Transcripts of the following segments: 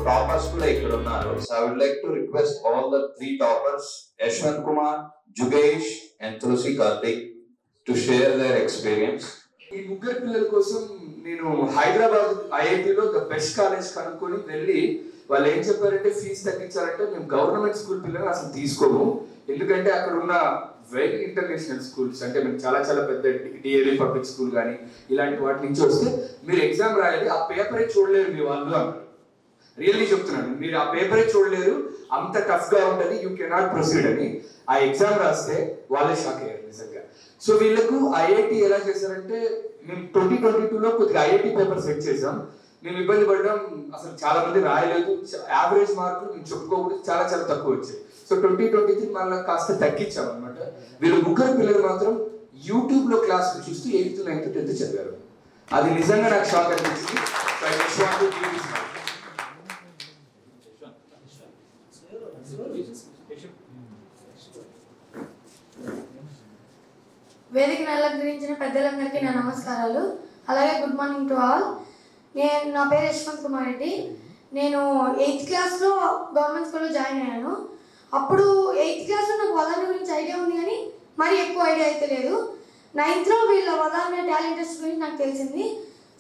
Toppers కూడా ఇక్కడ ఉన్నారు. So I would like to request all the 3 toppers Yashwant Kumar, జుగేష్ and Tulasi Karthik to share their experience. ఈ ముగ్గురు పిల్లల కోసం నేను హైదరాబాద్ ఐఐటిలో ద బెస్ట్ కాలేజ్ కనుక్కొని వెళ్ళి వాళ్ళు ఏం చెప్పారంటే ఫీజు తగ్గించాలంటే మేము గవర్నమెంట్ స్కూల్ పిల్లలు అసలు తీసుకోము, ఎందుకంటే అక్కడ ఉన్న వెరీ ఇంటర్నేషనల్ స్కూల్స్ అంటే మేము చాలా చాలా పెద్ద డిఏవి పబ్లిక్ స్కూల్ కానీ ఇలాంటి వాటి నుంచి వస్తే మీరు ఎగ్జామ్ రాయాలి, ఆ పేపరే చూడలేరు మీ వాళ్ళు అన్నారు. రియల్లీ చెప్తున్నాను, మీరు ఆ పేపరే చూడలేరు, అంత టఫ్గా ఉంటుంది, యూ కెనాట్ ప్రొసీడ్ అని. ఆ ఎగ్జామ్ రాస్తే వాళ్ళే షాక్ అయ్యారు నిజంగా. సో వీళ్ళకు ఐఐటి ఎలా చేశారంటే మేము 2022లో కొద్దిగా ఐఐటి పేపర్ సెట్ చేసాం. మేము ఇబ్బంది పడ్డాం, అసలు చాలా మంది రాయలేదు, యావరేజ్ మార్కులు మేము చెప్పుకోకూడదు చాలా చాలా తక్కువ వచ్చాయి. సో 2023 మళ్ళీ కాస్త తగ్గించాం అనమాట. వీళ్ళు ముగ్గురు పిల్లలు మాత్రం యూట్యూబ్లో క్లాసులు చూస్తూ 8th, 9th, 10th చదివారు. అది నిజంగా నాకు షాక్ అనిపించింది. వేదికను అలంకరించిన పెద్దలందరికీ నా నమస్కారాలు. అలాగే గుడ్ మార్నింగ్ టు ఆల్. నా పేరు యశ్వంత్ కుమార్ రెడ్డి. నేను 8th క్లాస్లో గవర్నమెంట్ స్కూల్లో జాయిన్ అయ్యాను. అప్పుడు 8th క్లాస్లో నాకు వదాన్ని గురించి ఐడియా ఉంది కానీ మరి ఎక్కువ ఐడియా అయితే లేదు. 9thలో వీళ్ళ వదాన్ని టాలెంట్ టెస్ట్ గురించి నాకు తెలిసింది.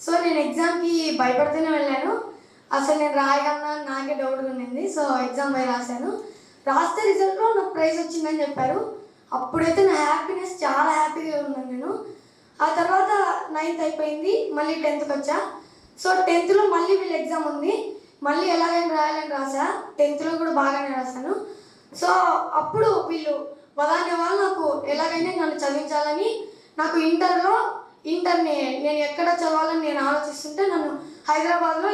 సో నేను ఎగ్జామ్కి భయపడితేనే వెళ్ళాను. అసలు నేను రాయగలనా నాకే డౌట్గా ఉండింది. సో ఎగ్జామ్ పోయి రాశాను. రాస్తే రిజల్ట్లో నాకు ప్రైజ్ వచ్చిందని చెప్పారు. అప్పుడైతే నా హ్యాపీనెస్ చాలా హ్యాపీగా ఉన్నాను నేను. ఆ తర్వాత 9th అయిపోయింది, మళ్ళీ 10thకి వచ్చా. సో 10thలో మళ్ళీ వీళ్ళ ఎగ్జామ్ ఉంది, మళ్ళీ ఎలాగైనా రాయాలని రాసా. 10thలో కూడా బాగానే రాశాను. సో అప్పుడు వీళ్ళు వదాన్య వాళ్ళు నాకు ఎలాగైనా నన్ను చదివించాలని, నాకు ఇంటర్ని నేను ఎక్కడ చదవాలని నేను ఆలోచిస్తుంటే నన్ను హైదరాబాద్లో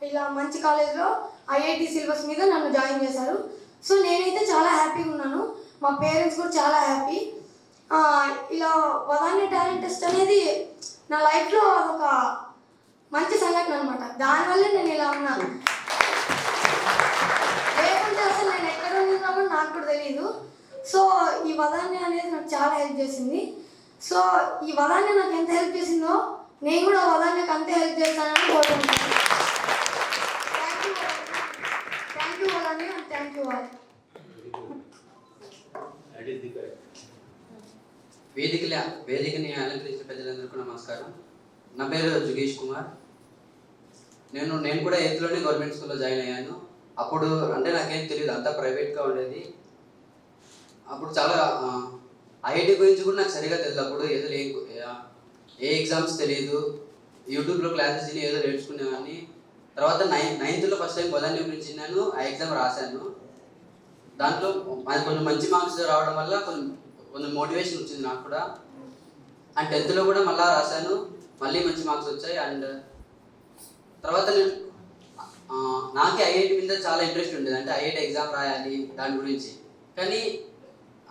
ఇలా మంచి కాలేజ్లో ఐఐటి సిలబస్ మీద నన్ను జాయిన్ చేశారు. సో నేనైతే చాలా హ్యాపీగా ఉన్నాను, మా పేరెంట్స్ కూడా చాలా హ్యాపీ. ఇలా వదాన్య టాలెంట్ టెస్ట్ అనేది నా లైఫ్లో ఒక మంచి సంఘటన అనమాట. దానివల్లే నేను ఇలా ఉన్నాను, లేకుంటే అసలు నేను ఎక్కడ ఉన్నామో నాకు కూడా తెలియదు. సో ఈ వదాన్య అనేది నాకు చాలా హెల్ప్ చేసింది. సో ఈ వదాన్య నాకు ఎంత హెల్ప్ చేసిందో నేను కూడా వదాన్యకు అంతే హెల్ప్ చేస్తానని కోరుకుంటున్నాను. Thank you Vadanya, thank you all. వేదికని అలంకరించిన పెద్దలందరికీ నమస్కారం. నా పేరు జుగేష్ కుమార్. నేను కూడా 8thలోనే గవర్నమెంట్ స్కూల్లో జాయిన్ అయ్యాను. అప్పుడు అంటే నాకేం తెలియదు, అంతా ప్రైవేట్గా ఉండేది. అప్పుడు చాలా ఐఐటి గురించి కూడా నాకు సరిగా తెలియదు. అప్పుడు ఏదో ఏ ఎగ్జామ్స్ తెలియదు, యూట్యూబ్లో క్లాసెస్ తిని ఏదో నేర్చుకునేవాడిని. తర్వాత 9thలో ఫస్ట్ టైం వదాన్య గురించి నేను ఆ ఎగ్జామ్ రాశాను. దాంట్లో కొంచెం మంచి మార్క్స్ రావడం వల్ల కొంచెం మోటివేషన్ వచ్చింది నాకు కూడా. అండ్ 10thలో కూడా మళ్ళీ రాశాను, మళ్ళీ మంచి మార్క్స్ వచ్చాయి. అండ్ తర్వాత నాకే ఐఐటి మీద చాలా ఇంట్రెస్ట్ ఉండేది, అంటే ఐఐటి ఎగ్జామ్ రాయాలి దాని గురించి. కానీ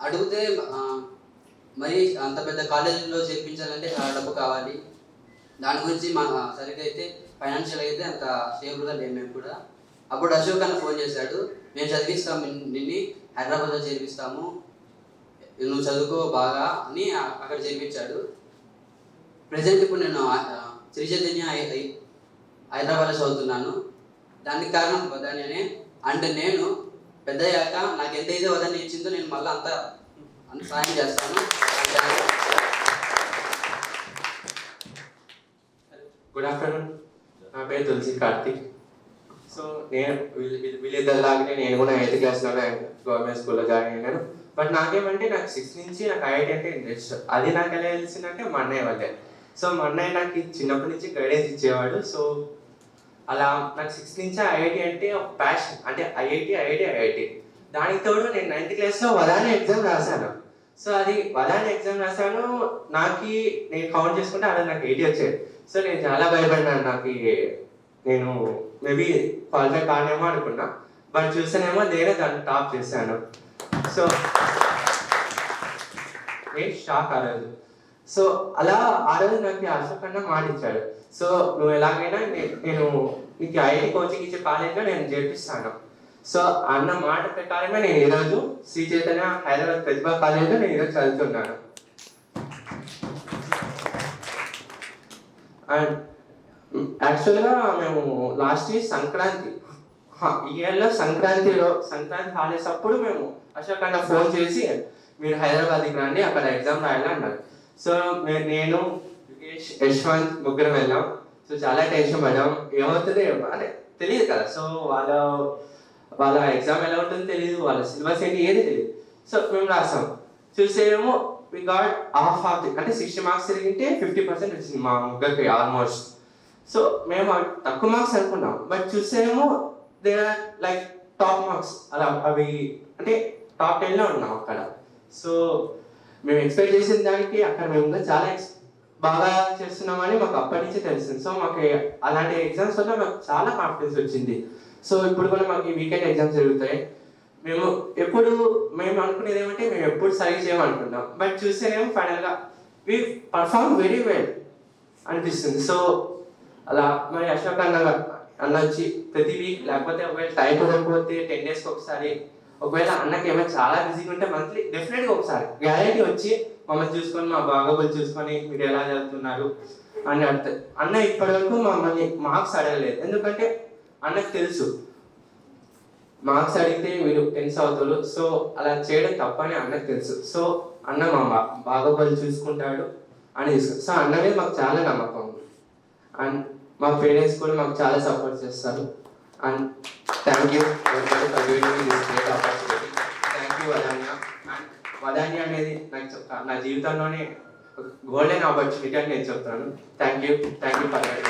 అడిగితే మరి అంత పెద్ద కాలేజీలో చేర్పించాలంటే చాలా డబ్బు కావాలి, దాని గురించి మా సరిగ్గా అయితే ఫైనాన్షియల్ అయితే అంత స్టేబుల్గా లేము మేము కూడా. అప్పుడు అశోక్ అన్న ఫోన్ చేశాడు, మేము చదివిస్తాము నిన్ను, హైదరాబాద్లో చేర్పిస్తాము, నువ్వు చదువుకో బాగా అని అక్కడ చేర్పించాడు. ప్రజెంట్ ఇప్పుడు నేను శ్రీ చైతన్య హైదరాబాద్లో చదువుతున్నాను. దానికి కారణం వదాన్యనే. అండ్ నేను పెద్దయ్యాక నాకు ఎంతైతే వదాన్య ఇచ్చిందో నేను మళ్ళీ అంత సాయం చేస్తాను. గుడ్ ఆఫ్టర్నూన్, నా పేరు తులసి కార్తిక్. సో నేను వీళ్ళిద్దరిలాగానే నేను కూడా 8th క్లాస్లోనే గవర్నమెంట్ స్కూల్లో జాయిన్ అయ్యాను. బట్ నాకేమంటే నాకు 6th నుంచి నాకు ఐఐటి అంటే ఇంట్రెస్ట్. అది నాకు ఎలా తెలిసిందంటే మా అన్నయ్య వల్లే. సో మా అన్నయ్య నాకు చిన్నప్పటి నుంచి గైడెన్స్ ఇచ్చేవాడు. సో అలా నాకు 6th నుంచి ఐఐటి అంటే ఒక ప్యాషన్, అంటే ఐఐటి. దానికి తోడు నేను 9th క్లాస్లో వదాన్య ఎగ్జామ్ రాశాను. సో అది వదాన్య ఎగ్జామ్ రాశాను, నేను కౌంట్ చేసుకుంటే అలా నాకు 80 వచ్చాయి. సో నేను చాలా భయపడినాను, నేను మేబీ క్వాలిఫై కానేమో అనుకున్నా. బట్ చూస్తేనేమో నేనే దాన్ని టాప్ చేశాను. సో నేను షాక్ ఆ రోజు. సో అలా ఆ రోజు నాకు అశోక్ అన్న మాట ఇచ్చాడు, సో నువ్వు ఎలాగైనా నేను నీకు ఐఐటి కోచింగ్ ఇచ్చే కాలేజ్లో నేను చేర్పిస్తాను. సో అన్న మాట ప్రకారంగా నేను ఈరోజు శ్రీ చైతన్య హైదరాబాద్ ప్రతిభా కాలేజ్లో నేను ఈరోజు చదువుతున్నాను. అండ్ యాక్చువల్గా మేము లాస్ట్ ఇయర్ సంక్రాంతి ఈ ఇయర్లో సంక్రాంతి హాలిడేస్ అప్పుడు మేము అశోక్ అన్న ఫోన్ చేసి మీరు హైదరాబాద్కి రండి అక్కడ ఎగ్జామ్ రాయాలి అన్నారు. సో నేను యుగేష్ యశ్వంత్ ముగ్గురం వెళ్ళాం. సో చాలా టెన్షన్ పడ్డాం, ఏమవుతుంది అంటే తెలియదు కదా. సో వాళ్ళ ఎగ్జామ్ ఎలా ఉంటుందో తెలియదు, వాళ్ళ సిలబస్ ఏంటి ఏది తెలియదు. సో మేము రాసాం, చూసేమో వి గాట్ హాఫ్ అంటే 60 మార్క్స్ తిరిగింటే 50% వచ్చింది మా ముగ్గురికి ఆల్మోస్ట్. సో మేము తక్కువ మార్క్స్ అనుకున్నాం, బట్ చూసేమో they are like top marks, అలా అవి అంటే టాప్ 10లో ఉన్నాం అక్కడ. సో మేము ఎక్స్పెక్ట్ చేసిన దానికి అక్కడ మేము ఇంకా చాలా బాగా చేస్తున్నామని మాకు అప్పటి నుంచి తెలిసింది. సో మాకు అలాంటి ఎగ్జామ్స్ వల్ల మాకు చాలా కాన్ఫిడెన్స్ వచ్చింది. సో ఇప్పుడు కూడా మాకు ఈ వీకెండ్ ఎగ్జామ్స్ జరుగుతాయి. మేము అనుకునేది ఏమంటే మేము ఎప్పుడు సరి చేయమనుకుంటాం, బట్ చూస్తేనేమో ఫైనల్గా వి పర్ఫార్మ్ వెరీ వెల్ అనిపిస్తుంది. సో అలా మరి అశోక్ అన్న వచ్చి ప్రతి వీక్, లేకపోతే ఒకవేళ టైం కుదరకపోతే 10 డేస్కి ఒకసారి, ఒకవేళ అన్నకి ఏమైనా చాలా బిజీగా ఉంటే మంత్లీ డెఫినెట్గా ఒకసారి గ్యారెంటీ వచ్చి మమ్మల్ని చూసుకొని మా బాగోగులు చూసుకొని మీరు ఎలా చదువుతున్నారు అని అడుగుతారు. అన్న ఇప్పటివరకు మమ్మల్ని మార్క్స్ అడగలేదు, ఎందుకంటే అన్నకు తెలుసు మార్క్స్ అడిగితే మీరు టెన్స్ అవుతారు. సో అలా చేయడం తప్పని అన్నకు తెలుసు. సో అన్న మా బాగోగులు చూసుకుంటాడు అని తీసుకుంటాడు. సో అన్న మీద మాకు చాలా నమ్మకం ఉంది. అండ్ మా పేరెంట్స్ కూడా మాకు చాలా సపోర్ట్ చేస్తారు. And thank you Vadanya. And Vadanya అనేది నా జీవితంలోనే గోల్డెన్ ఆపర్చునిటీ అని నేను చెప్తాను. Thank you for that.